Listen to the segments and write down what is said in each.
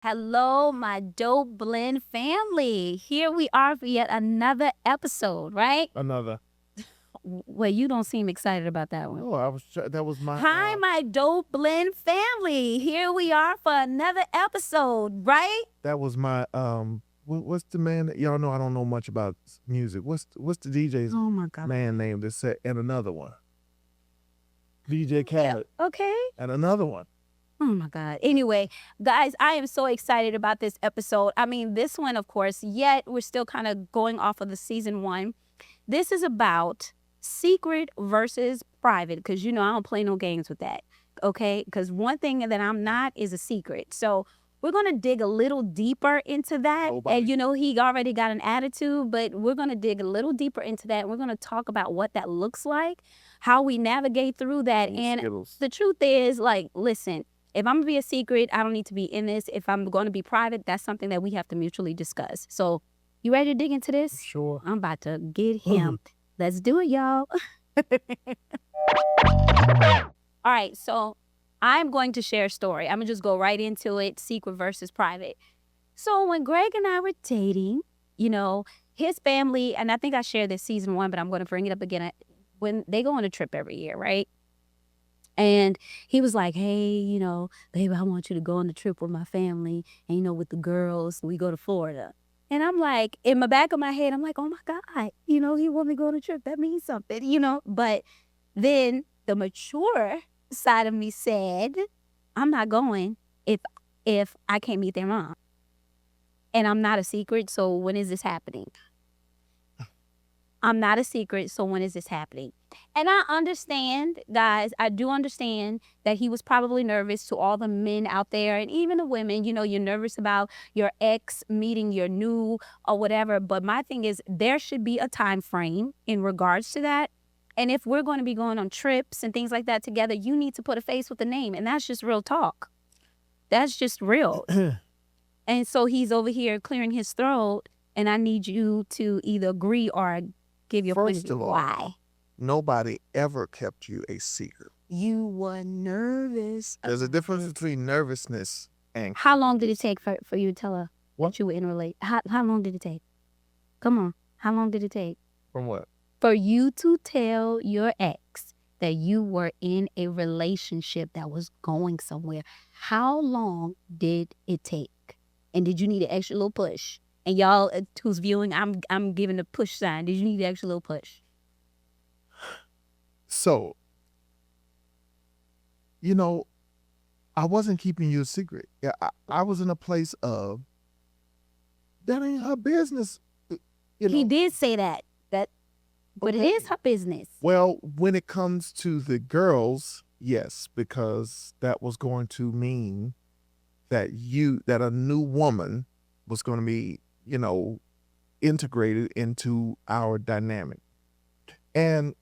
Hello, my dope blend family. Here we are for yet another episode, right? Another. Well, you don't seem excited about that one. No, that was my. Hi, my dope blend family. Here we are for another episode, right? That was my. What's the man that y'all know? I don't know much about music. What's the DJ's Oh my God. man name that said and another one? DJ Khaled. Okay. And another one. Oh my God. Anyway, guys, I am so excited about this episode. I mean, this one, of course, yet we're still kind of going off of the season 1. This is about secret versus private, because I don't play no games with that. Okay? Because one thing that I'm not is a secret. So we're going to dig a little deeper into that. Nobody. And he already got an attitude, but we're going to dig a little deeper into that. We're going to talk about what that looks like, how we navigate through that. And Skittles. the truth is, listen, if I'm going to be a secret, I don't need to be in this. If I'm going to be private, that's something that we have to mutually discuss. So you ready to dig into this? Sure. I'm about to get him. Let's do it, y'all. All right, so I'm going to share a story. I'm going to just go right into it, secret versus private. So when Greg and I were dating, his family, and I think I shared this season 1, but I'm going to bring it up again. When they go on a trip every year, right? And he was like, hey, baby, I want you to go on the trip with my family. And, with the girls, we go to Florida. And I'm like, in the back of my head, I'm like, oh my God, he want me to go on a trip. That means something, But then the mature side of me said, I'm not going if I can't meet their mom. And I'm not a secret, so when is this happening? I'm not a secret, so when is this happening? And I understand, guys, I do understand that he was probably nervous, to all the men out there and even the women. You're nervous about your ex meeting your new or whatever. But my thing is, there should be a time frame in regards to that. And if we're going to be going on trips and things like that together, you need to put a face with a name. And that's just real talk. That's just real. And so he's over here clearing his throat, and I need you to either agree or give your point of First view. of all, Why? nobody ever kept you a secret. You were nervous. There's a difference between nervousness and How long did it take for you to tell her What? that you were in a relation? How long did it take? Come on. How long did it take from what? for you to tell your ex that you were in a relationship that was going somewhere? How long did it take? And did you need an extra little push? And y'all who's viewing, I'm giving the push sign. Did you need an extra little push? So, I wasn't keeping you a secret. Yeah, I was in a place of that ain't her business. He did say that, but it Okay. is her business. Well, when it comes to the girls, yes, because that was going to mean that a new woman was going to be, integrated into our dynamic. And,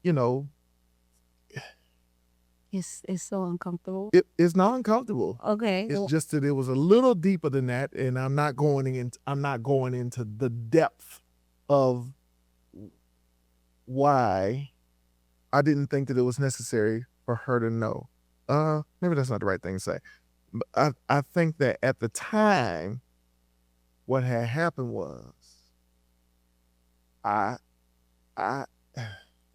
It's so uncomfortable. it's not uncomfortable. Okay. It's just that it was a little deeper than that, and I'm not going into the depth of why I didn't think that it was necessary for her to know. Maybe that's not the right thing to say. But I think that at the time, what had happened was I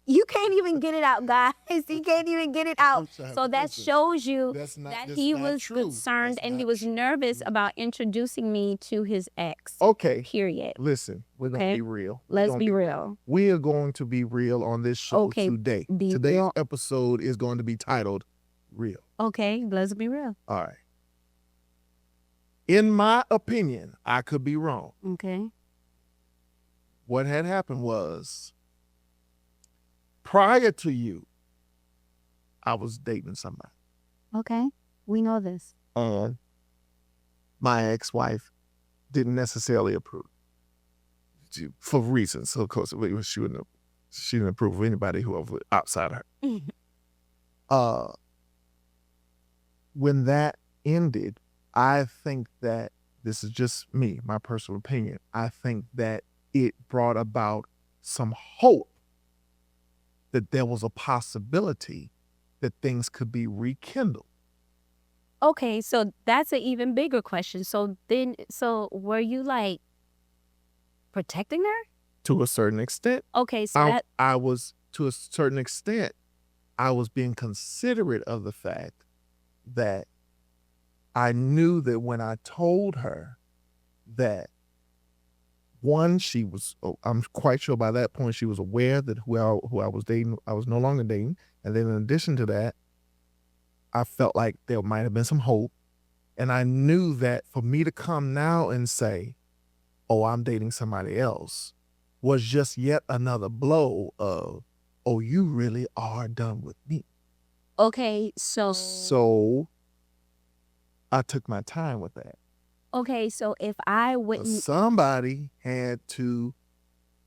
You can't even get it out, guys. He can't even get it out. I'm sorry, So that listen, shows you that's not that that's he not was true. concerned That's and he not was true. nervous about introducing me to his ex. Okay, Period. listen, we're gonna Okay. be real. Let's be real. We are going to be real on this show Okay, today. be Today's real. episode is going to be titled Real. Okay, let's be real. All right. In my opinion, I could be wrong. Okay. What had happened was, prior to you, I was dating somebody. Okay. We know this. And my ex-wife didn't necessarily approve. For reasons. So of course, she didn't approve of anybody who was outside of her. When that ended, I think that, this is just me, my personal opinion, I think that it brought about some hope that there was a possibility that things could be rekindled. Okay, so that's an even bigger question. So were you like protecting her? To a certain extent. Okay, so I was, to a certain extent, I was being considerate of the fact that I knew that when I told her that, one, she was, I'm quite sure by that point she was aware that who I was dating, I was no longer dating. And then in addition to that, I felt like there might have been some hope. And I knew that for me to come now and say, oh, I'm dating somebody else, was just yet another blow of, oh, you really are done with me. okay, so So I took my time with that. okay, so if I But wouldn't, somebody had to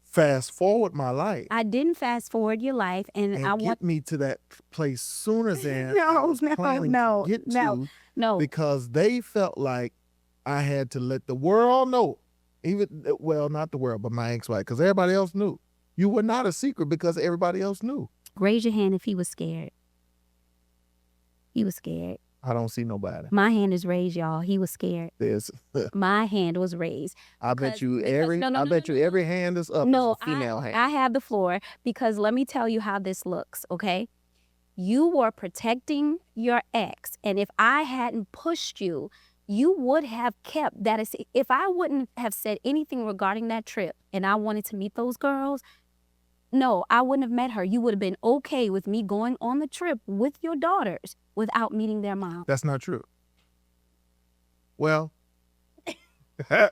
fast forward my life I didn't fast forward your life, and and I get want me to that place sooner than I no, was no, planning no, to get no, to, no. because they felt like I had to let the world know, even, well, not the world, but my ex-wife, because everybody else knew. You were not a secret because everybody else knew. Raise your hand if he was scared. He was scared. I don't see nobody. My hand is raised, y'all. He was scared. There's, My hand was raised. I bet you because- every, no, no, I no, bet no, you no. every hand is up. No, is a female hand. I have the floor, because let me tell you how this looks, okay? You were protecting your ex, and if I hadn't pushed you, you would have kept that. If I wouldn't have said anything regarding that trip and I wanted to meet those girls, no, I wouldn't have met her. You would have been okay with me going on the trip with your daughters without meeting their mom. That's not true. Well, the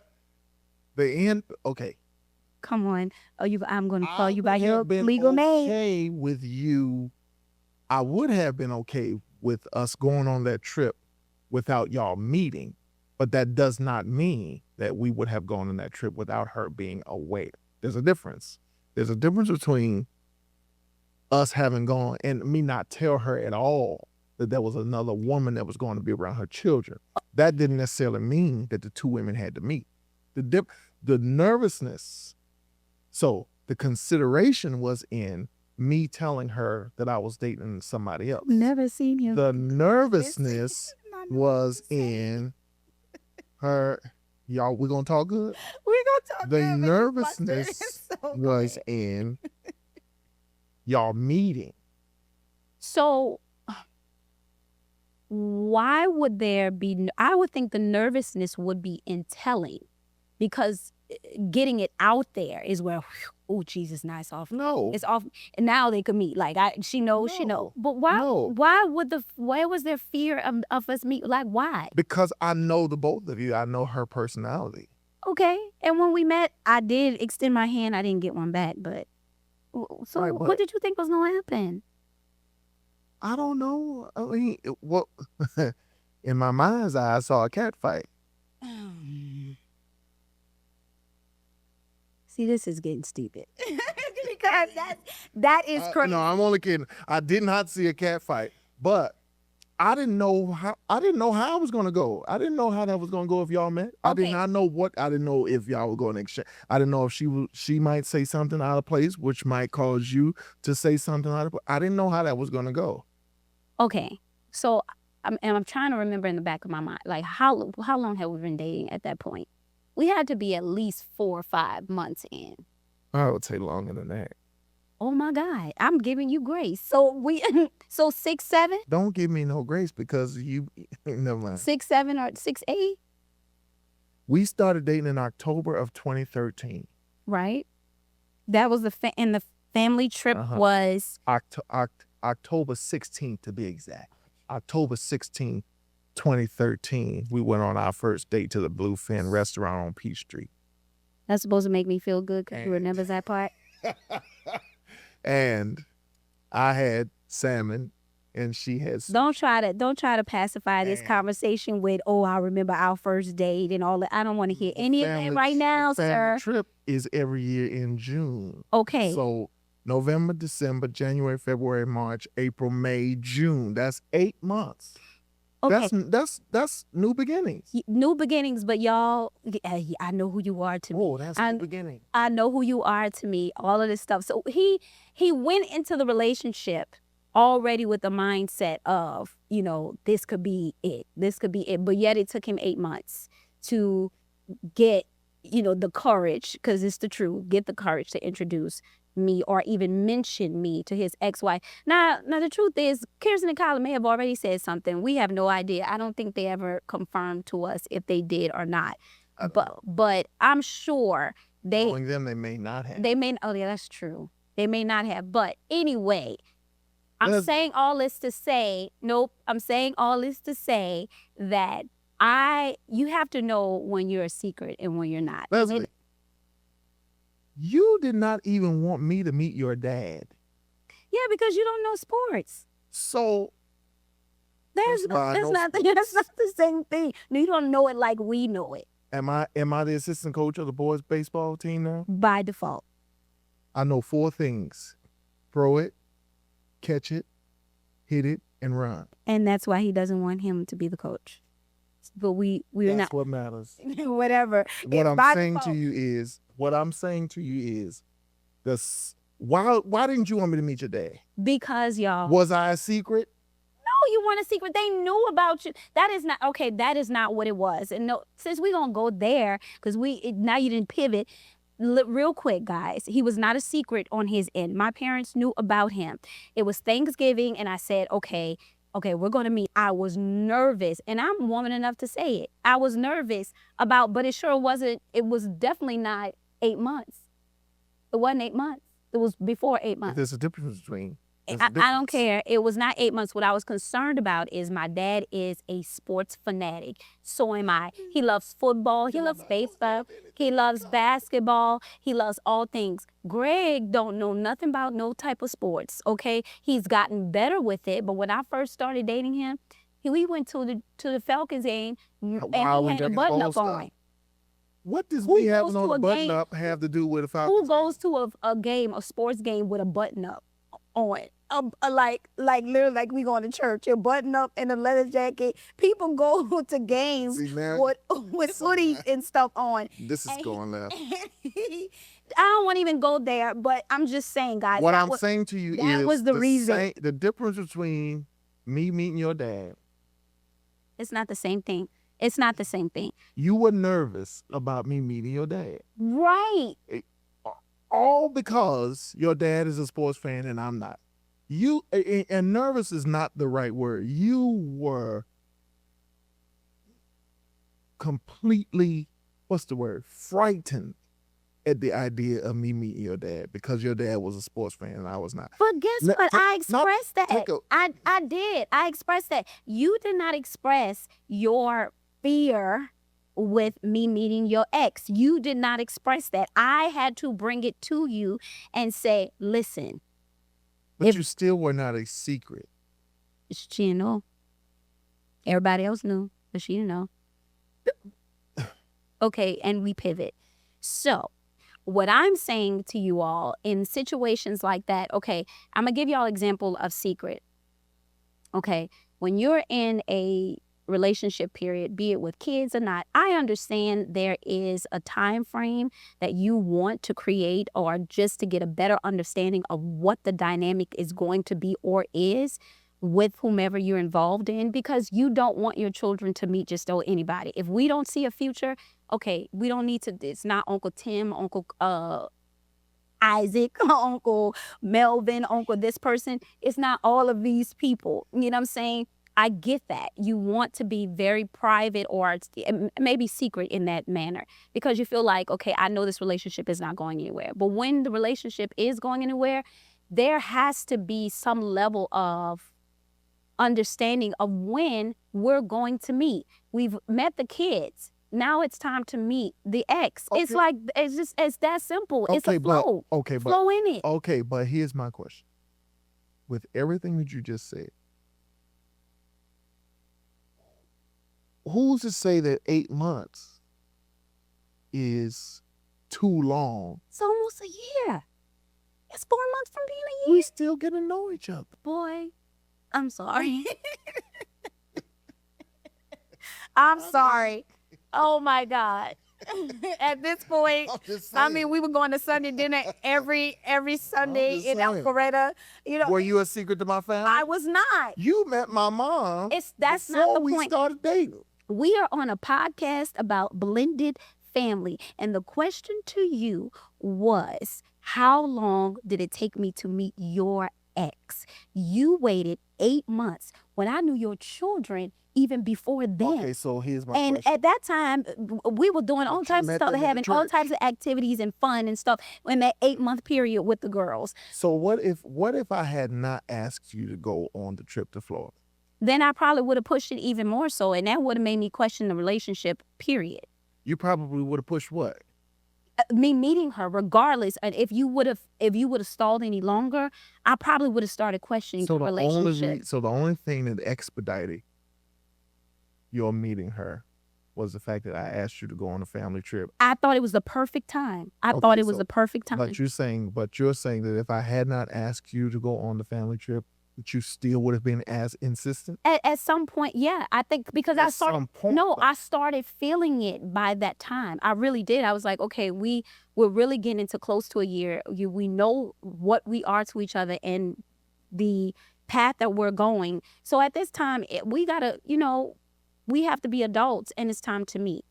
end, okay. Come on. I'm going to call I you by would your have been legal name. okay with you. I would have been okay with us going on that trip without y'all meeting, but that does not mean that we would have gone on that trip without her being aware. There's a difference. There's a difference between us having gone and me not tell her at all that there was another woman that was going to be around her children. That didn't necessarily mean that the two women had to meet. The nervousness. So the consideration was in me telling her that I was dating somebody else. Never seen him. The nervousness was in her, y'all, we're going to talk good? We're going to talk The good, but you nervousness flustered. So was in y'all meeting. So why would there be, I would think the nervousness would be in telling, because getting it out there is where, oh, Jesus, now it's off. No. It's off. And now they could meet. Like, she knows, she knows. But why, No. why was there fear of us meet? Like, why? Because I know the both of you. I know her personality. Okay. And when we met, I did extend my hand. I didn't get one back, but. So Right, but- what did you think was going to happen? I don't know. I mean, well, in my mind's eye, I saw a cat fight. See, this is getting stupid. Because that is crazy. No, I'm only kidding. I did not see a cat fight, but I didn't know how I was going to go. I didn't know how that was going to go if y'all met. I did Okay. not know I didn't know if y'all were going to exchange. I didn't know if she might say something out of place, which might cause you to say something out of place. I didn't know how that was going to go. Okay, so I'm trying to remember in the back of my mind, like how long have we been dating at that point? We had to be at least 4 or 5 months in. I would say longer than that. Oh my God, I'm giving you grace. So so 6, 7, Don't give me no grace because you, never mind. 6, 7, or 6, 8, We started dating in October of 2013. right? That was and the family trip Uh-huh. was October 16th to be exact. October 16th, 2013, we went on our first date to the Bluefin restaurant on Peachtree. that's supposed to make me feel good because you remember that part. And I had salmon and she had Don't try to pacify this Man. conversation with, oh, I remember our first date and all that. I don't want to hear any of that right now, the family sir. trip is every year in June. Okay. So November, December, January, February, March, April, May, June. That's 8 months. Okay. That's new beginnings. New beginnings, but y'all, I know who you are to me. Oh, that's new beginning. I know who you are to me, all of this stuff. So he went into the relationship already with the mindset of, this could be it. This could be it. But yet it took him 8 months to get, the courage, because it's the truth, get the courage to introduce me or even mention me to his ex-wife. Now the truth is, Kirsten and Kyla may have already said something. We have no idea. I don't think they ever confirmed to us if they did or not. But I'm sure knowing them, they may not have. Oh yeah, that's true. They may not have. But anyway, I'm saying all this to say that you have to know when you're a secret and when you're not. Leslie, you did not even want me to meet your dad. Yeah, because you don't know sports. So that's not the same thing. No, you don't know it like we know it. Am I the assistant coach of the boys baseball team now? By default. I know 4 things: throw it, catch it, hit it, and run. And that's why he doesn't want him to be the coach. But we're not. That's what matters. Whatever. What I'm saying to you is, why didn't you want me to meet your dad? Because y'all. Was I a secret? No, you weren't a secret. They knew about you. That is not what it was. And no, since we're gonna go there, because now you didn't pivot. Real quick, guys, he was not a secret on his end. My parents knew about him. It was Thanksgiving, and I said, okay, we're going to meet. I was nervous, and I'm woman enough to say it. I was nervous but it sure wasn't. It was definitely not 8 months. It wasn't 8 months. It was before 8 months. There's a difference between. I don't care. It was not 8 months. What I was concerned about is my dad is a sports fanatic. So am I. He loves football. He loves baseball. He loves basketball. He loves all things. Greg don't know nothing about no type of sports, okay? He's gotten better with it. But when I first started dating him, we went to the Falcons game and he had a button up on. What does me having on a button up have to do with a Falcons? Who goes to a sports game with a button up on? Like literally like we going to church, a button up and a leather jacket. People go to games with hoodies and stuff on. This is going left. I don't want to even go there, but I'm just saying, guys. What I'm saying to you is that was the reason. The difference between me meeting your dad. It's not the same thing. It's not the same thing. You were nervous about me meeting your dad. Right. All because your dad is a sports fan and I'm not. And nervous is not the right word. You were completely, frightened at the idea of me meeting your dad because your dad was a sports fan and I was not. But guess what? I expressed that. I did. I expressed that. You did not express your fear with me meeting your ex. You did not express that. I had to bring it to you and say, listen. But you still were not a secret. She didn't know. Everybody else knew, but she didn't know. Okay, and we pivot. So what I'm saying to you all in situations like that, okay, I'm going to give y'all an example of secret. Okay, when you're in a relationship period, be it with kids or not, I understand there is a time frame that you want to create or just to get a better understanding of what the dynamic is going to be or is with whomever you're involved in, because you don't want your children to meet just anybody. If we don't see a future, okay, we don't need to, it's not Uncle Tim, Uncle Isaac, Uncle Melvin, Uncle this person. It's not all of these people. You know what I'm saying? I get that. You want to be very private or maybe secret in that manner because you feel like, okay, I know this relationship is not going anywhere. But when the relationship is going anywhere, there has to be some level of understanding of when we're going to meet. We've met the kids. Now it's time to meet the ex. Okay. It's that simple. Okay, it's a flow. Flow in it. Okay, but here's my question. With everything that you just said, who's to say that 8 months is too long? It's almost a year. It's 4 months from being a year. We still get to know each other. Boy, I'm sorry. I'm sorry. Oh my God. At this point, I'm just I saying. mean, we were going to Sunday dinner every Sunday just in saying. Alpharetta. You know, Were you a secret to my family? I was not. You met my mom That's not before the we point. started dating. We are on a podcast about blended family. And the question to you was, how long did it take me to meet your ex? You waited 8 months when I knew your children even before then. Okay, so here's my And question. at that time, we were doing all But you types of met stuff, them at the having all church. types of activities and fun and stuff in that 8-month period with the girls. So what if I had not asked you to go on the trip to Florida? Then I probably would have pushed it even more so, and that would have made me question the relationship, period. You probably would have pushed what? Me meeting her, regardless, and if you would have stalled any longer, I probably would have started questioning the relationship. So the only thing that expedited your meeting her was the fact that I asked you to go on a family trip. I thought it was the perfect time. I thought it was the perfect time. But you're saying that if I had not asked you to go on the family trip, that you still would have been as insistent? At some point, yeah. I think because I started feeling it by that time. I really did. I was like, okay, we're really getting into close to a year. We know what we are to each other and the path that we're going. So at this time, we gotta, we have to be adults, and it's time to meet.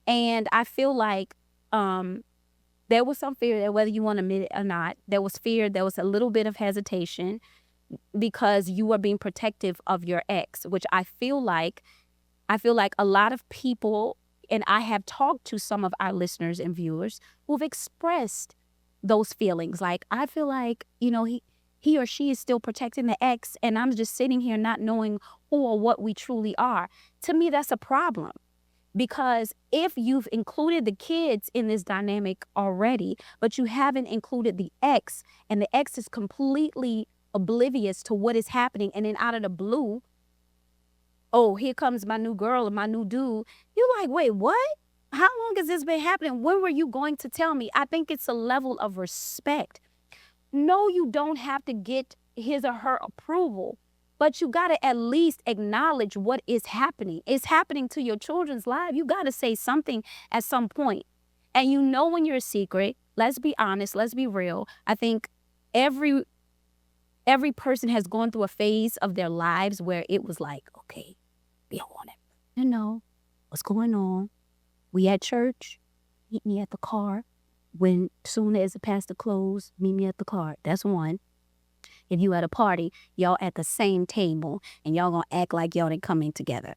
And I feel like there was some fear that, whether you want to admit it or not, there was fear. There was a little bit of hesitation, because you are being protective of your ex, which I feel like a lot of people, and I have talked to some of our listeners and viewers who've expressed those feelings. Like, I feel like, he or she is still protecting the ex, and I'm just sitting here not knowing who or what we truly are. To me, that's a problem. Because if you've included the kids in this dynamic already, but you haven't included the ex, and the ex is completely oblivious to what is happening, and then out of the blue, oh, here comes my new girl or my new dude, you're like, wait, what? How long has this been happening? When were you going to tell me? I think it's a level of respect. No, you don't have to get his or her approval, but you got to at least acknowledge what is happening. It's happening to your children's life. You got to say something at some point. And when you're a secret, let's be honest, let's be real. I think every person has gone through a phase of their lives where it was like, okay, we don't want to know what's going on. We at church, meet me at the car. When soon as the pastor closed, meet me at the car. That's one. If you at a party, y'all at the same table, and y'all gonna act like y'all didn't come in together.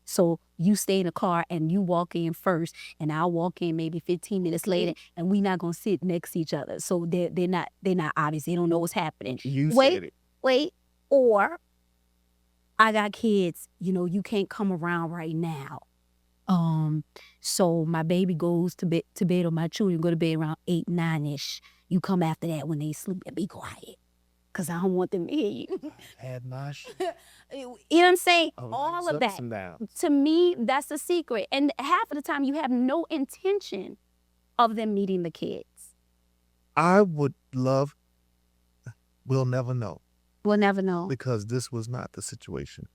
So you stay in the car and you walk in first, and I'll walk in maybe 15 minutes later, and we not gonna sit next to each other. So they're not obvious. They don't know what's happening. Said it. Wait. Or I got kids. You can't come around right now. So my baby goes to bed, or my children go to bed around 8, 9-ish. You come after that when they sleep, and be quiet, because I don't want them to hear you. Had my shit. You know what I'm saying? All of that. Down. To me, that's a secret. And half of the time, you have no intention of them meeting the kids. I would love, we'll never know. We'll never know. Because this was not the situation.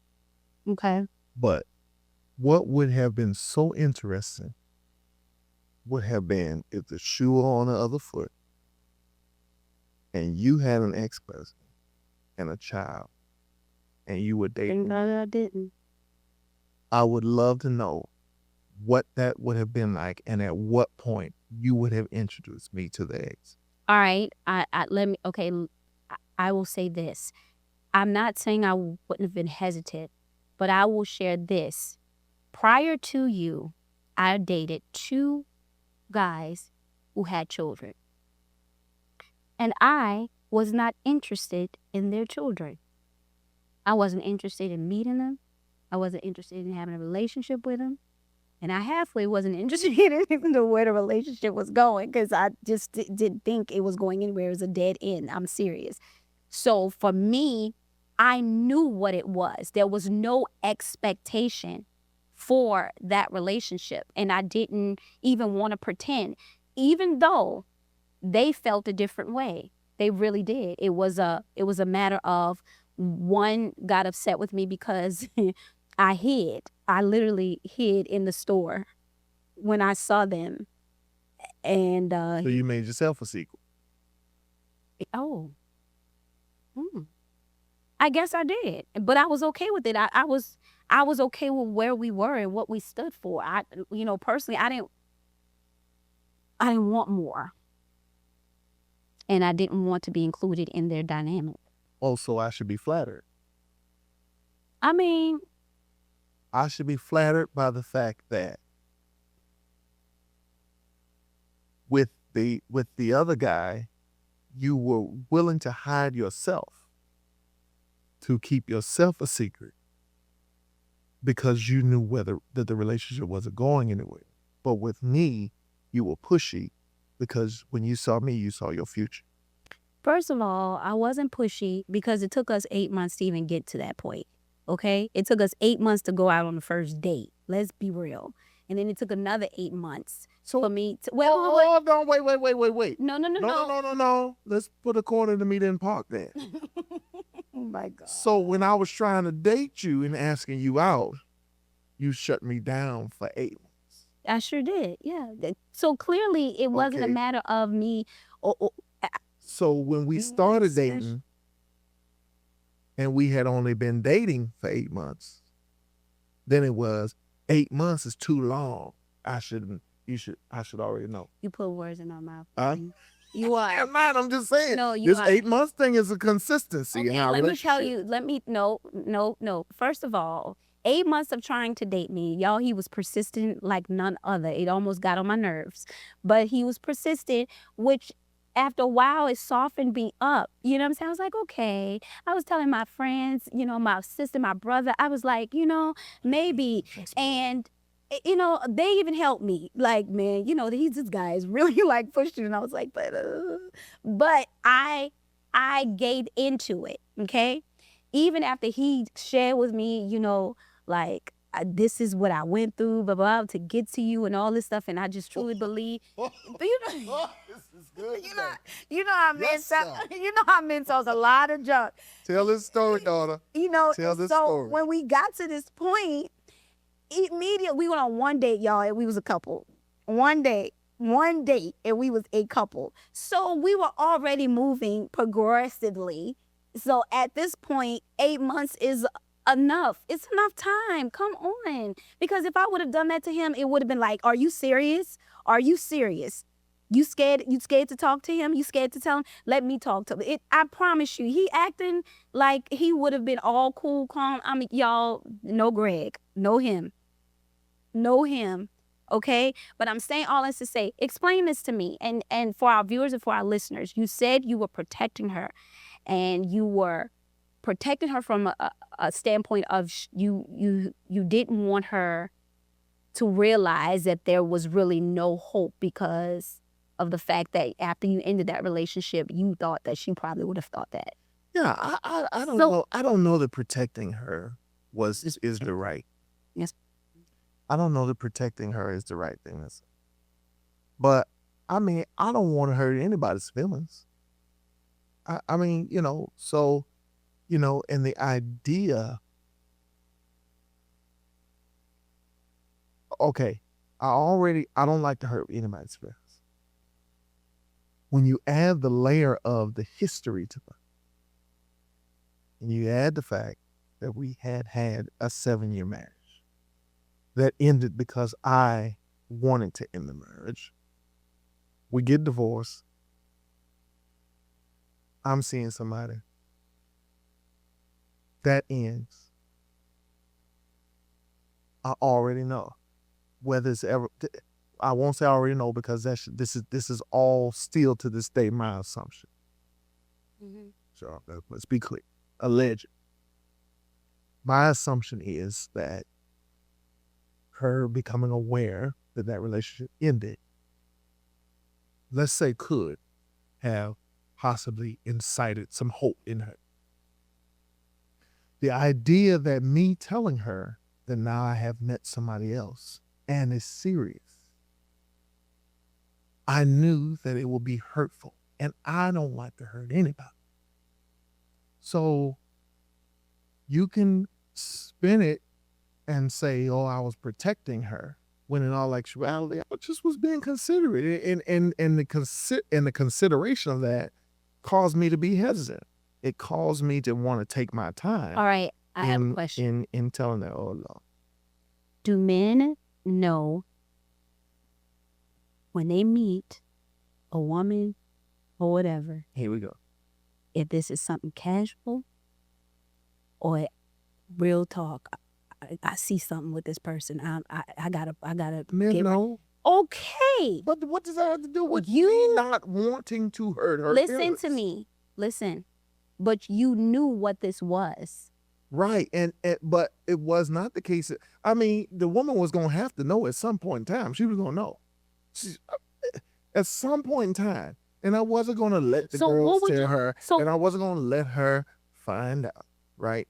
Okay. But what would have been so interesting would have been if the shoe were on the other foot, and you had an ex-husband and a child, and you were dating. No, I didn't. I would love to know what that would have been like, and at what point you would have introduced me to the ex. All right. I will say this. I'm not saying I wouldn't have been hesitant, but I will share this. Prior to you, I dated 2 guys who had children. And I was not interested in their children. I wasn't interested in meeting them. I wasn't interested in having a relationship with them. And I halfway wasn't interested in where the relationship was going, because I just didn't think it was going anywhere. It was a dead end. I'm serious. So for me, I knew what it was. There was no expectation for that relationship. And I didn't even want to pretend, even though they felt a different way. They really did. It was a matter of, one got upset with me because I hid. I literally hid in the store when I saw them. And So you made yourself a secret. oh, I guess I did, but I was okay with it. I was okay with where we were and what we stood for. Personally, I didn't want more, and I didn't want to be included in their dynamic. Oh, so I should be flattered. I mean, I should be flattered by the fact that with the other guy, you were willing to hide yourself, to keep yourself a secret, because you knew that the relationship wasn't going anywhere. But with me, you were pushy because when you saw me, you saw your future. first of all, I wasn't pushy because it took us 8 months to even get to that point. Okay, it took us 8 months to go out on the first date. Let's be real. And then it took another 8 months for me to. Oh, no, wait. No. No. Let's put a corner in the meet in park then. Oh my God. So when I was trying to date you and asking you out, you shut me down for 8 months. I sure did. Yeah. So clearly, it wasn't a Okay. matter of me. So when we started dating, and we had only been dating for 8 months, then it was 8 months is too long. I should already know. You put words in my mouth. Huh? You are. I'm not. I'm just saying. No, you this are. 8 months thing is a consistency in Okay, our let me tell relationship. you. No. First of all, 8 months of trying to date me, y'all, he was persistent like none other. It almost got on my nerves. But he was persistent, which after a while, it softened me up. You know what I'm saying? I was like, okay. I was telling my friends, my sister, my brother, I was like, maybe. And they even helped me. Like, man, this guy is really like pushing. And I was like, but I gave into it. Okay. Even after he shared with me, like, this is what I went through, blah, blah, to get to you and all this stuff. And I just truly believe, but This is good. how men Yes, sir. how men tells a lot of junk. Tell this story, daughter. Tell this so story. when we got to this point, immediately we went on one date, y'all, and we was a couple. One date, and we was a couple. So we were already moving progressively. So at this point, 8 months is enough. It's enough time. Come on. Because if I would have done that to him, it would have been like, are you serious? Are you serious? You scared to talk to him? You scared to tell him? Let me talk to him. I promise you, he acting like he would have been all cool, calm. I mean, y'all, no Greg. No him. Okay? But I'm saying all this to say, explain this to me. And for our viewers and for our listeners, you said you were protecting her. And you were protecting her from a standpoint of you didn't want her to realize that there was really no hope because of the fact that after you ended that relationship, you thought that she probably would have thought that. Yeah, I don't know. I don't know that protecting her is the right. Yes. I don't know that protecting her is the right thing to say. But I mean, I don't want to hurt anybody's feelings. I mean, so, and the idea, okay, I don't like to hurt anybody's feelings. When you add the layer of the history to it, and you add the fact that we had a 7-year marriage that ended because I wanted to end the marriage, we get divorced, I'm seeing somebody, that ends. I already know whether it's ever. I won't say I already know because this is all still to this day my assumption. Mm-hmm. So let's be clear. Alleged. My assumption is that her becoming aware that relationship ended, let's say, could have possibly incited some hope in her. The idea that me telling her that now I have met somebody else and it's serious, I knew that it would be hurtful, and I don't like to hurt anybody. So you can spin it and say, oh, I was protecting her, when in all actuality, I just was being considerate. And the consideration of that caused me to be hesitant. It caused me to want to take my time All right, I have a question. in telling that, oh, Lord. Do men know when they meet a woman or whatever, Here we go. if this is something casual or real talk? I see something with this person. I gotta Men get right. know. Okay. But what does that have to do with You- me not wanting to hurt her Listen feelings? to me. Listen. But you knew what this was. Right, and but it was not the case. I mean, the woman was gonna have to know at some point in time. She was gonna know. At some point in time, and I wasn't gonna let the So what girls would tell you- her, so- and I wasn't gonna let her find out. Right,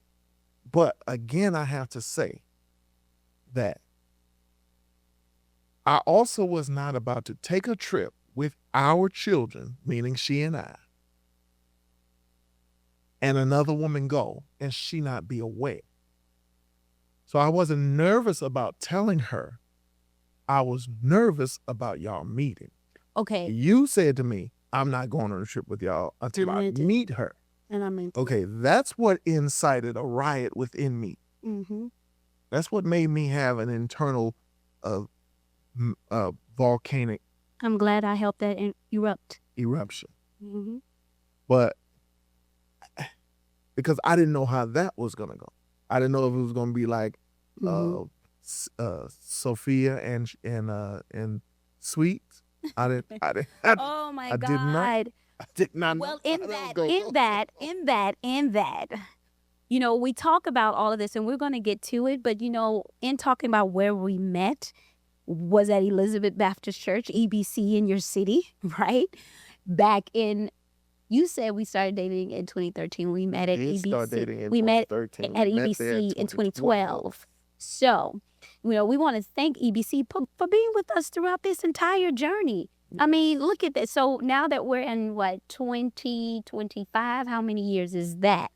but again, I have to say that I also was not about to take a trip with our children, meaning she and I, and another woman go and she not be aware. So I wasn't nervous about telling her. I was nervous about y'all meeting. Okay. You said to me, I'm not going on a trip with y'all until I Meant it. meet her. And I mean, Okay, that's what incited a riot within me. mm-hmm. That's what made me have an internal volcanic I'm glad I helped that erupt. eruption. Mm-hmm. But because I didn't know how that was going to go. I didn't know if it was going to be like Sophia and Sweets. I didn't. Oh my I God. did not. Well, know in how that, was gonna in that, you know, we talk about all of this and we're going to get to it, but you know, in talking about where we met was at Elizabeth Baptist Church, EBC in your city, right? Back in, you said we started dating in 2013. We met at did start EBC. dating in We met 2013. at We met there EBC in 2012. So, you know, we want to thank EBC for being with us throughout this entire journey. I mean, look at this. So now that we're in what, 2025, how many years is that?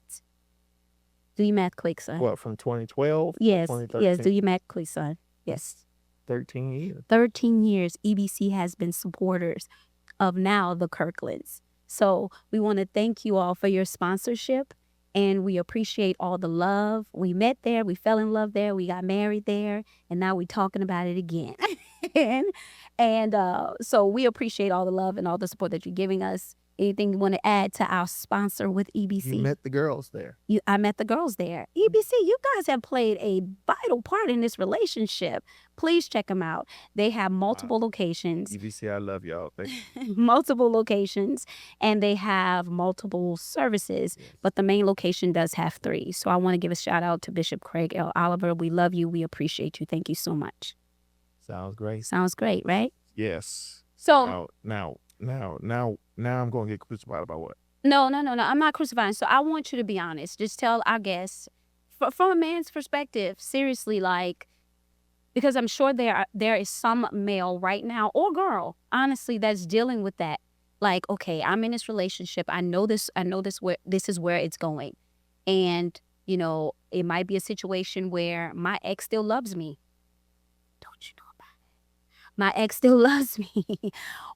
Do your math quick, son. What, from 2012 to Yes, 2013? yes, do your math quick, son. Yes. 13 years. 13 years EBC has been supporters of now the Kirklands. So we want to thank you all for your sponsorship, and we appreciate all the love. We met there, we fell in love there, we got married there, and now we're talking about it again. and so we appreciate all the love and all the support that you're giving us. Anything you want to add to our sponsor with EBC? You met the girls there. I met the girls there. EBC, you guys have played a vital part in this relationship. Please check them out. They have multiple locations. EBC, I love y'all. Thank you. Multiple locations, and they have multiple services, but the main location does have 3. So I want to give a shout out to Bishop Craig L. Oliver. We love you. We appreciate you. Thank you so much. Sounds great. Sounds great, right? Yes. So Now I'm going to get crucified about what? no. I'm not crucifying. So I want you to be honest. Just tell our guests, from a man's perspective, seriously, like, because I'm sure there is some male right now or girl, honestly, that's dealing with that. Like, okay, I'm in this relationship. I know this is where it's going. And, you know, it might be a situation where my ex still loves me. Don't you know about it? My ex still loves me.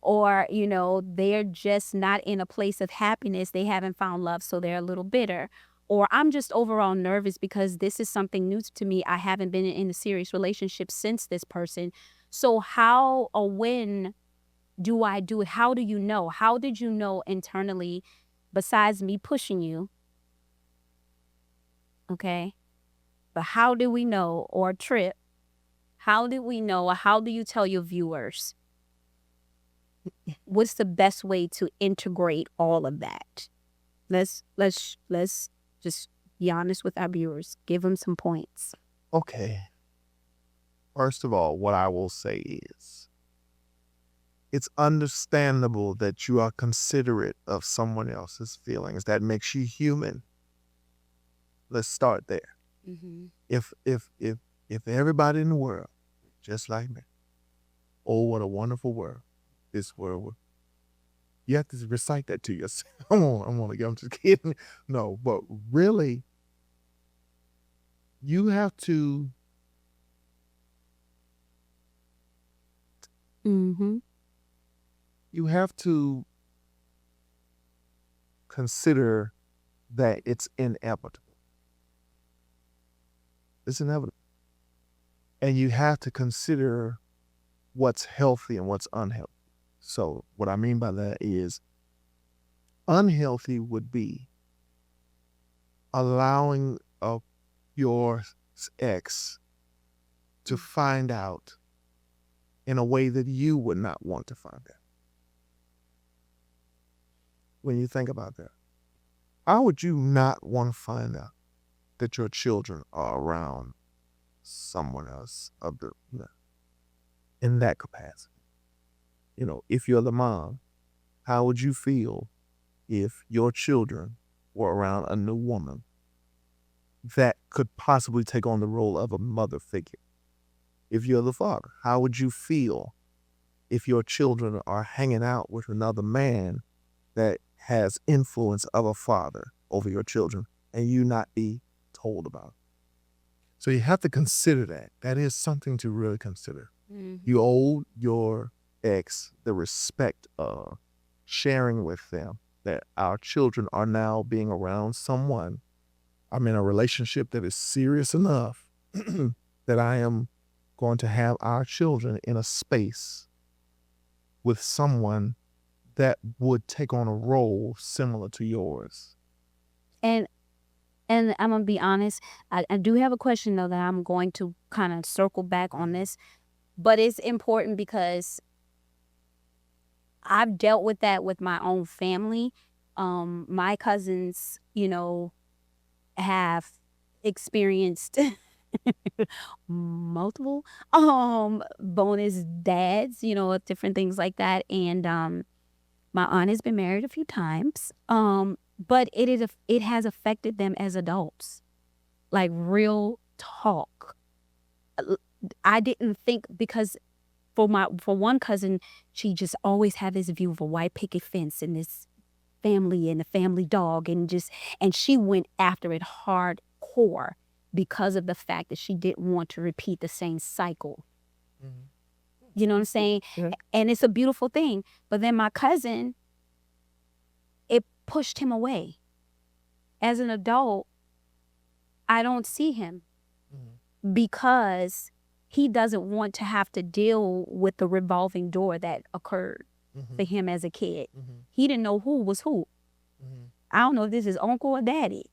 Or, you know, they're just not in a place of happiness. They haven't found love, so they're a little bitter. Or I'm just overall nervous because this is something new to me. I haven't been in a serious relationship since this person. So how or when do I do it? How do you know? How did you know internally, besides me pushing you? Okay. But how do we know, or Trip, how did we know, or how do you tell your viewers? What's the best way to integrate all of that? Let's just be honest with our viewers. Give them some points. Okay. First of all, what I will say is, it's understandable that you are considerate of someone else's feelings. That makes you human. Let's start there. Mm-hmm. If everybody in the world, just like me, oh, what a wonderful world this world would. You have to recite that to yourself. I'm just kidding. No, but really, you have to Mm-hmm. You have to consider that it's inevitable. It's inevitable. And you have to consider what's healthy and what's unhealthy. So what I mean by that is unhealthy would be allowing your ex to find out in a way that you would not want to find out. When you think about that, how would you not want to find out that your children are around someone else in that capacity? If you're the mom, how would you feel if your children were around a new woman that could possibly take on the role of a mother figure? If you're the father, how would you feel if your children are hanging out with another man that has influence of a father over your children and you not be told about it? So you have to consider that. That is something to really consider. Mm-hmm. You owe your ex the respect of sharing with them that our children are now being around someone. I'm in a relationship that is serious enough that I am going to have our children in a space with someone that would take on a role similar to yours. And I'm gonna be honest. I do have a question though that I'm going to kind of circle back on this, but it's important because I've dealt with that with my own family. My cousins, have experienced multiple bonus dads, different things like that. And my aunt has been married a few times. But it has affected them as adults. Like real talk. I didn't think, because for one cousin, she just always had this view of a white picket fence and this family and a family dog, and she went after it hardcore because of the fact that she didn't want to repeat the same cycle. Mm-hmm. You know what I'm saying? Yeah. And it's a beautiful thing. But then my cousin, it pushed him away. As an adult, I don't see him because he doesn't want to have to deal with the revolving door that occurred for him as a kid. He didn't know who was who. I don't know if this is uncle or daddy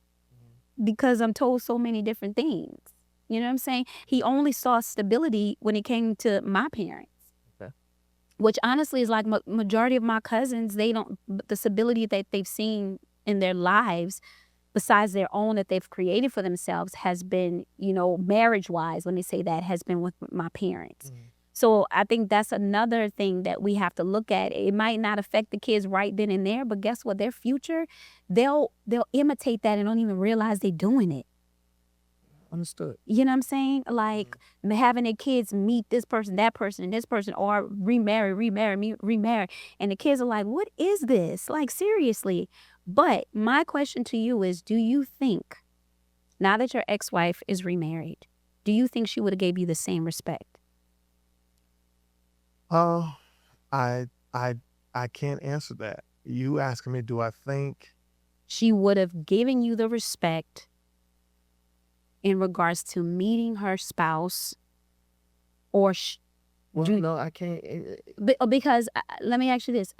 because I'm told so many different things. You know what I'm saying? He only saw stability when it came to my parents. Okay. Which honestly is like majority of my cousins, the stability that they've seen in their lives besides their own that they've created for themselves has been, marriage-wise, let me say that, has been with my parents. So I think that's another thing that we have to look at. It might not affect the kids right then and there, but guess what? Their future, they'll imitate that and don't even realize they're doing it. Understood. You know what I'm saying? Like having their kids meet this person, that person, and this person, or remarry. And the kids are like, what is this? Like, seriously. But my question to you is, do you think, now that your ex-wife is remarried, do you think she would have gave you the same respect? I can't answer that. You asking me, do I think She would have given you the respect in regards to meeting her spouse, or no, I can't. because let me ask you this: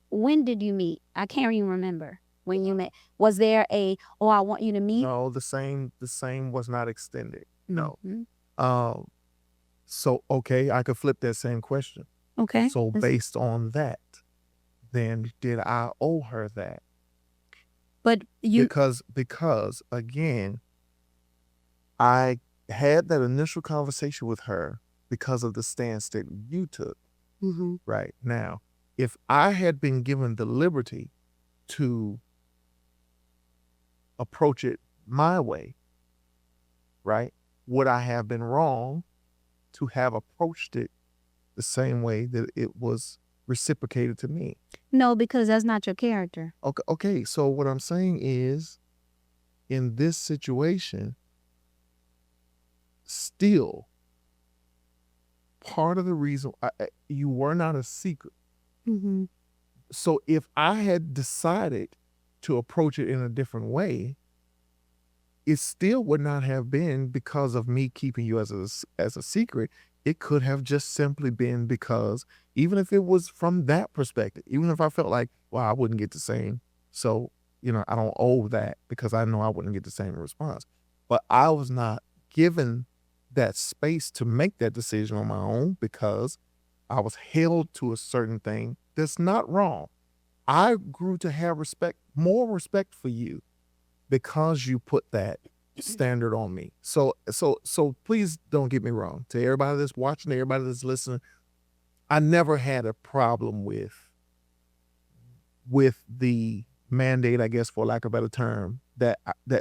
when did you meet? I can't even remember when you met. Was there I want you to meet? No, the same was not extended. No. Mm-hmm. So okay, I could flip that same question. Okay. So based on that, then did I owe her that? But you, Because again, I had that initial conversation with her because of the stance that you took. Right now, if I had been given the liberty to approach it my way, right, would I have been wrong to have approached it the same way that it was reciprocated to me? no, because that's not your character. Okay. So what I'm saying is, in this situation, still, part of the reason you were not a secret. Mm-hmm. So if I had decided to approach it in a different way, it still would not have been because of me keeping you as a secret. It could have just simply been because, even if it was from that perspective, even if I felt like, well, I wouldn't get the same. So, I don't owe that because I know I wouldn't get the same response. But I was not given that space to make that decision on my own because I was held to a certain thing that's not wrong. I grew to have more respect for you because you put that standard on me. So please don't get me wrong. To everybody that's watching, everybody that's listening, I never had a problem with the mandate, I guess, for lack of a better term, that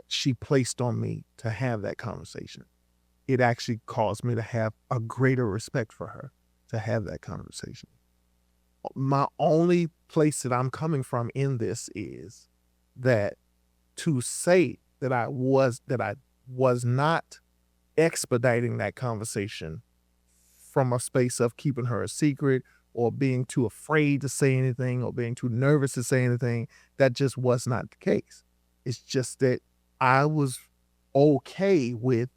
she placed on me to have that conversation. It actually caused me to have a greater respect for her to have that conversation. My only place that I'm coming from in this is that to say that I was not expediting that conversation from a space of keeping her a secret or being too afraid to say anything or being too nervous to say anything, that just was not the case. It's just that I was okay with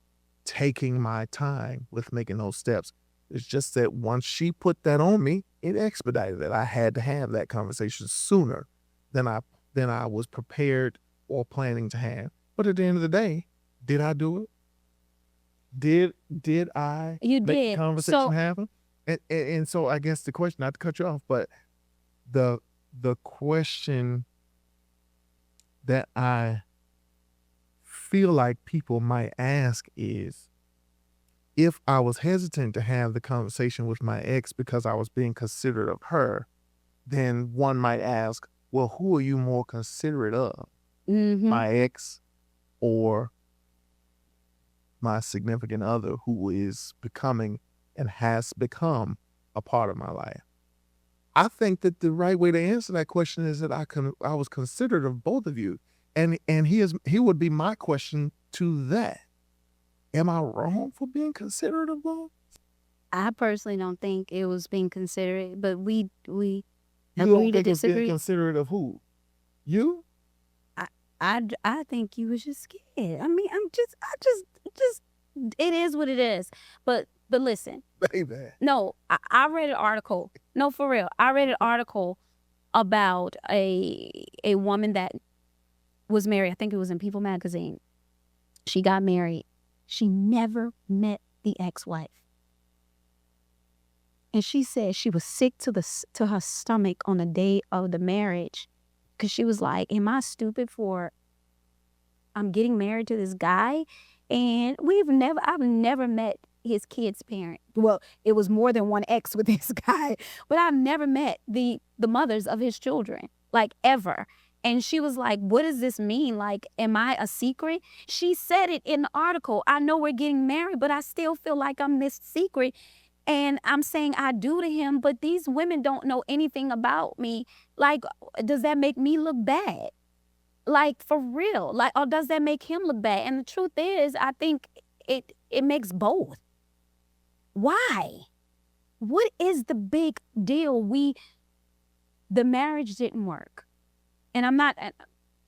taking my time with making those steps. It's just that once she put that on me, it expedited it. I had to have that conversation sooner than I was prepared or planning to have. But at the end of the day, did I do it? Did I You make the did. conversation So happen? And so I guess the question, not to cut you off, but the question that I feel like people might ask is, if I was hesitant to have the conversation with my ex because I was being considerate of her, then one might ask, well, who are you more considerate of? mm-hmm. My ex or my significant other who is becoming and has become a part of my life? I think that the right way to answer that question is that I was considerate of both of you. And he would be my question to that. Am I wrong for being considerate of both? I personally don't think it was being considerate, but we You agree don't to think it's being disagree. considerate of who? You? I think you was just scared. I mean, I just it is what it is. But listen, Baby. no, I read an article. No, for real. I read an article about a woman that was married. I think it was in People magazine. She got married. She never met the ex-wife. And she said she was sick to her stomach on the day of the marriage because she was like, am I stupid for I'm getting married to this guy? And I've never met his kid's parent. Well, it was more than one ex with this guy, but I've never met the mothers of his children, like, ever. And she was like, what does this mean? Like, am I a secret? She said it in the article. I know we're getting married, but I still feel like I'm this secret. And I'm saying I do to him, but these women don't know anything about me. Like, does that make me look bad? Like, for real? Like, or does that make him look bad? And the truth is, I think it makes both. Why? What is the big deal? The marriage didn't work. And I'm not,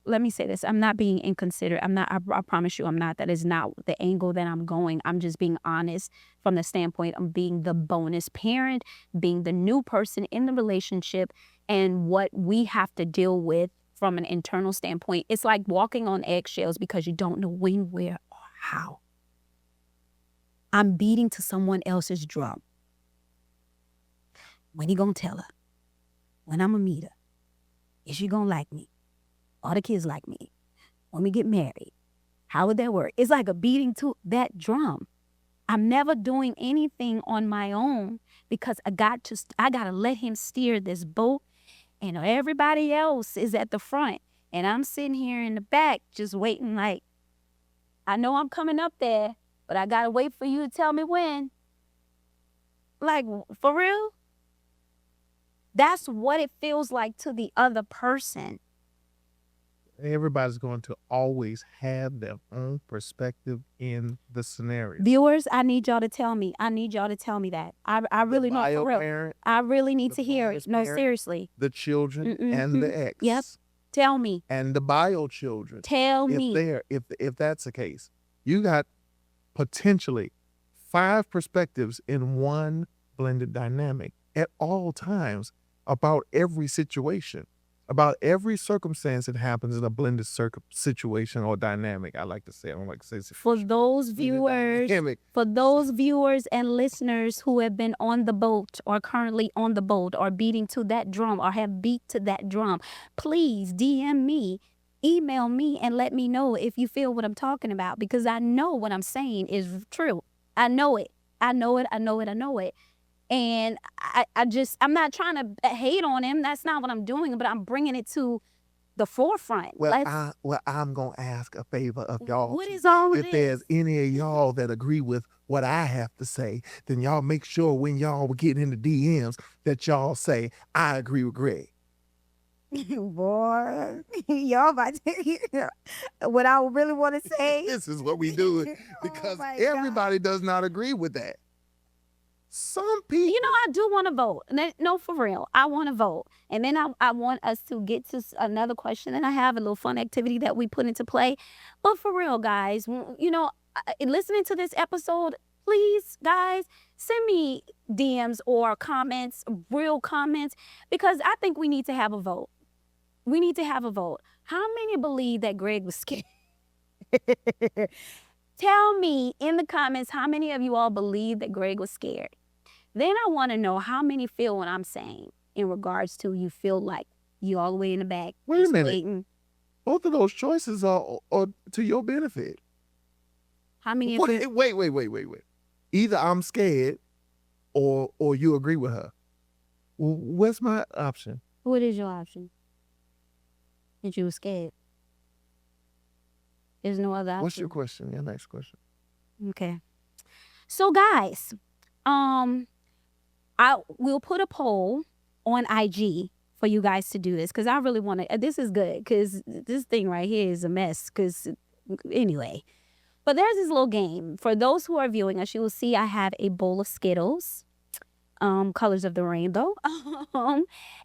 let me say this, I'm not being inconsiderate. I promise you I'm not. That is not the angle that I'm going. I'm just being honest from the standpoint of being the bonus parent, being the new person in the relationship, and what we have to deal with from an internal standpoint. It's like walking on eggshells because you don't know when, where, or how. I'm beating to someone else's drum. When he gonna tell her? When I'm gonna meet her? Is she gonna like me? All the kids like me. When we get married, how would that work? It's like a beating to that drum. I'm never doing anything on my own because I gotta let him steer this boat, and everybody else is at the front, and I'm sitting here in the back just waiting. Like, I know I'm coming up there, but I gotta wait for you to tell me when. Like, for real? That's what it feels like to the other person. Everybody's going to always have their own perspective in the scenario. Viewers, I need y'all to tell me. I need y'all to tell me that. I really know for real. Bio-parent, I really need the to hear it. bonus No, parent, seriously. the children, and the ex. Yep. Tell me. And the bio children. Tell if me. if that's the case, you got potentially 5 perspectives in one blended dynamic at all times about every situation, about every circumstance that happens in a blended situation or dynamic. I like to say, I don't like to say For situation. those viewers, Dynamic. for those viewers and listeners who have been on the boat or currently on the boat or beating to that drum or have beat to that drum, please DM me, email me, and let me know if you feel what I'm talking about, because I know what I'm saying is true. I know it. I know it. I know it. I know it. And I'm not trying to hate on him. That's not what I'm doing, but I'm bringing it to the forefront. Well, I'm going to ask a favor of y'all. What is all of If there's any of y'all that agree with what I have to say, then y'all make sure when y'all get in the DMs that y'all say, I agree with Greg. Boy, y'all about to hear what I really want to say. This is what we do because everybody does not agree with that. Some people. You know, I do want to vote. No, for real. I want to vote. And then I want us to get to another question. And I have a little fun activity that we put into play. But for real, guys, you know, listening to this episode, please, guys, send me DMs or comments, real comments, because I think we need to have a vote. We need to have a vote. How many believe that Greg was scared? Tell me in the comments how many of you all believe that Greg was scared. Then I want to know how many feel what I'm saying in regards to you feel like you all the way in the back. Wait a minute. Waiting. Both of those choices are to your benefit. How many? Wait. Either I'm scared or you agree with her. What's my option? What is your option? That you were scared. There's no other option. What's your question? Your next question. Okay. So guys, I will put a poll on IG for you guys to do this, because I really want to. This is good, because this thing right here is a mess. Because anyway, but there's this little game for those who are viewing us. You will see I have a bowl of Skittles, colors of the rainbow,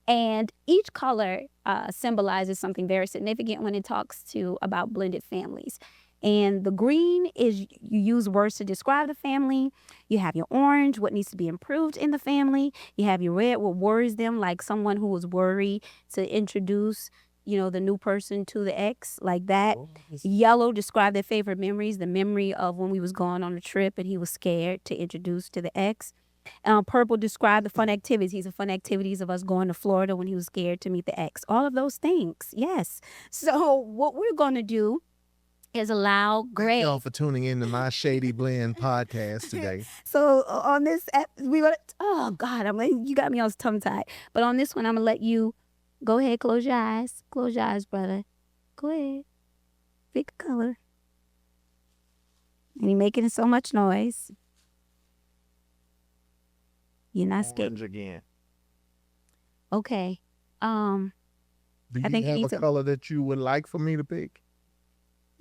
and each color symbolizes something very significant when it talks about blended families. And the green is, you use words to describe the family. You have your orange, what needs to be improved in the family. You have your red, what worries them, like someone who was worried to introduce, you know, the new person to the ex, like that. Yellow, describe their favorite memories, the memory of when we was going on a trip and he was scared to introduce to the ex. Purple, describe the fun activities of us going to Florida when he was scared to meet the ex. All of those things, yes. So what we're going to do is allow Greg. Thank y'all for tuning in to my Shady Blend podcast today. So on this, oh God, you got me all tongue tied. But on this one, I'm gonna let you go ahead, close your eyes, brother. Go ahead, pick a color. And you're making so much noise. You're not scared. Orange again. Okay. Do you have a color that you would like for me to pick?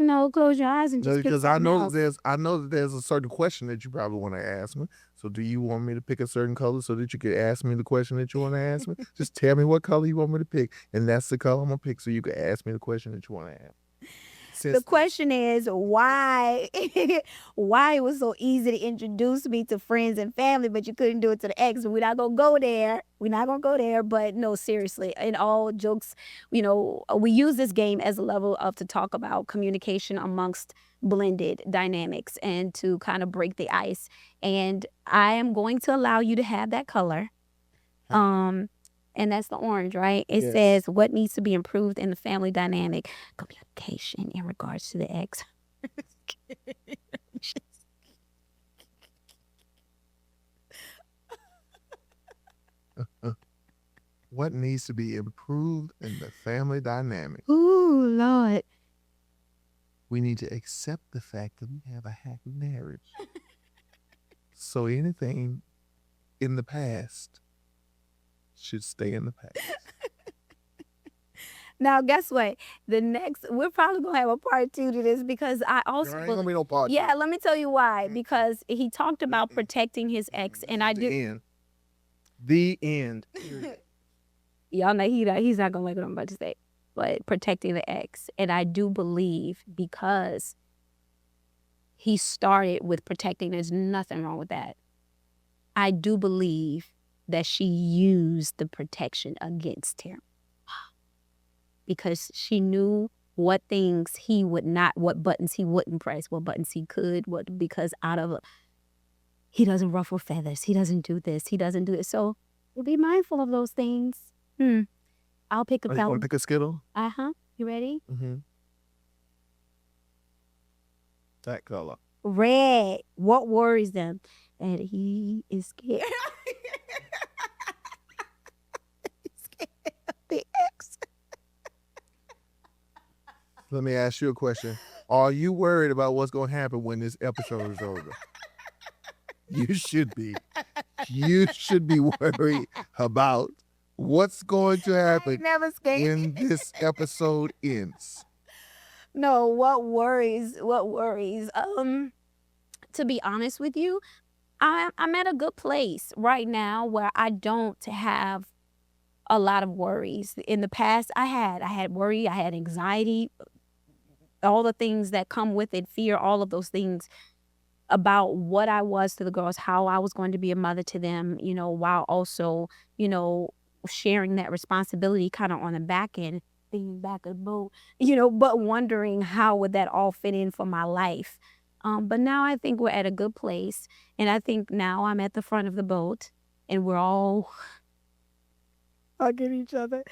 No, close your eyes and just pick because I know else. that there's a certain question that you probably want to ask me. So do you want me to pick a certain color so that you can ask me the question that you want to ask me? Just tell me what color you want me to pick, and that's the color I'm gonna pick, so you can ask me the question that you want to ask. The question is why why it was so easy to introduce me to friends and family, but you couldn't do it to the ex. We're not gonna go there. But no, seriously, in all jokes, you know, we use this game as a level of to talk about communication amongst blended dynamics and to kind of break the ice. And I am going to allow you to have that color. And that's the orange, right? It says what needs to be improved in the family dynamic. Communication in regards to the ex. What needs to be improved in the family dynamic? Ooh, Lord. We need to accept the fact that we have a happy marriage. So anything in the past should stay in the past. Now, guess what? We're probably gonna have a part 2 to this because I also There ain't gonna be no part. yeah, let me tell you why. Because he talked about protecting his ex, and I do. End. The end. Y'all know he's not gonna like what I'm about to say, but protecting the ex, and I do believe because he started with protecting. There's nothing wrong with that. I do believe that she used the protection against him because she knew what things he would not, what buttons he wouldn't press, what buttons he could, because he doesn't ruffle feathers, he doesn't do this, he doesn't do it. So be mindful of those things. I'll pick a You want to pick a Skittle? You ready? Mm-hmm. That color. Red. What worries them? And he is scared. He's scared of the ex. Let me ask you a question. Are you worried about what's going to happen when this episode is over? You should be. You should be worried about what's going to happen when this episode ends. No, what worries? To be honest with you, I'm at a good place right now where I don't have a lot of worries. In the past, I had worry, I had anxiety, all the things that come with it, fear, all of those things about what I was to the girls, how I was going to be a mother to them, while also, sharing that responsibility kind of on the back end, thinking back of the boat, but wondering how would that all fit in for my life. But now I think we're at a good place, and I think now I'm at the front of the boat, and we're all hugging each other.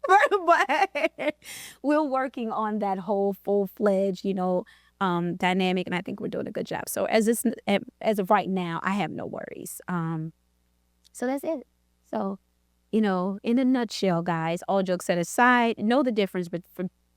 But we're working on that whole full-fledged, dynamic, and I think we're doing a good job. So as of right now, I have no worries. So that's it. So, in a nutshell, guys, all jokes set aside, know the difference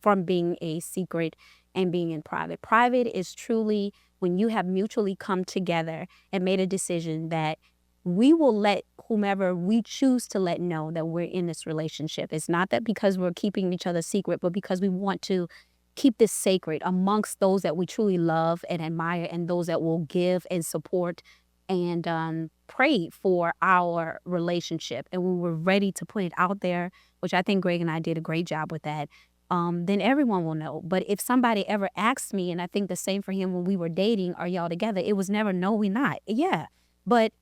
from being a secret and being in private. Private is truly when you have mutually come together and made a decision that we will let whomever we choose to let know that we're in this relationship. It's not that because we're keeping each other secret, but because we want to keep this sacred amongst those that we truly love and admire, and those that will give and support and pray for our relationship. And when we're ready to put it out there, which I think Greg and I did a great job with that, then everyone will know. But if somebody ever asks me, and I think the same for him when we were dating, are y'all together? It was never, no, we not. Yeah, but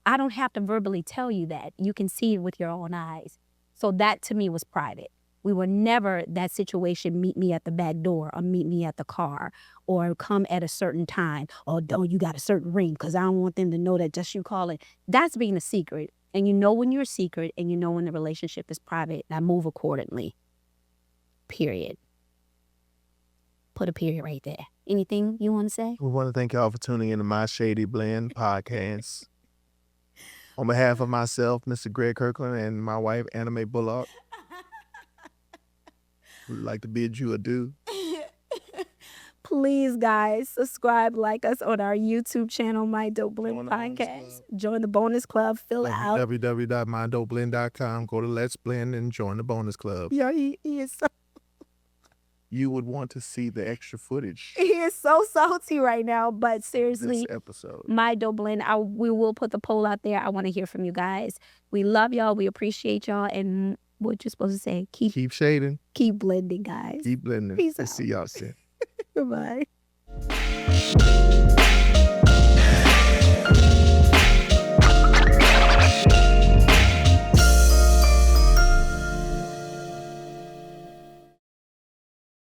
I don't have to verbally tell you that. You can see it with your own eyes. So that to me was private. We were never that situation, meet me at the back door or meet me at the car or come at a certain time or don't you got a certain ring because I don't want them to know that just you calling. That's being a secret. And you know when you're a secret and you know when the relationship is private. Now move accordingly. Period. Put a period right there. Anything you want to say? We want to thank y'all for tuning in to My Shady Blend podcast. On behalf of myself, Mr. Greg Kirkland, and my wife, Anime Bullock, we'd like to bid you adieu. Please, guys, subscribe, like us on our YouTube channel, My Dope Blend Podcast. Join the bonus club. Fill out www.mydopeblend.com. Go to Let's Blend and join the bonus club. Yeah, he is so. You would want to see the extra footage. He is so salty right now, but seriously, This episode. My Dope Blend, we will put the poll out there. I want to hear from you guys. We love y'all. We appreciate y'all. And what you're supposed to say, keep shading. Keep blending, guys. Keep blending. Peace out. See y'all soon. Goodbye.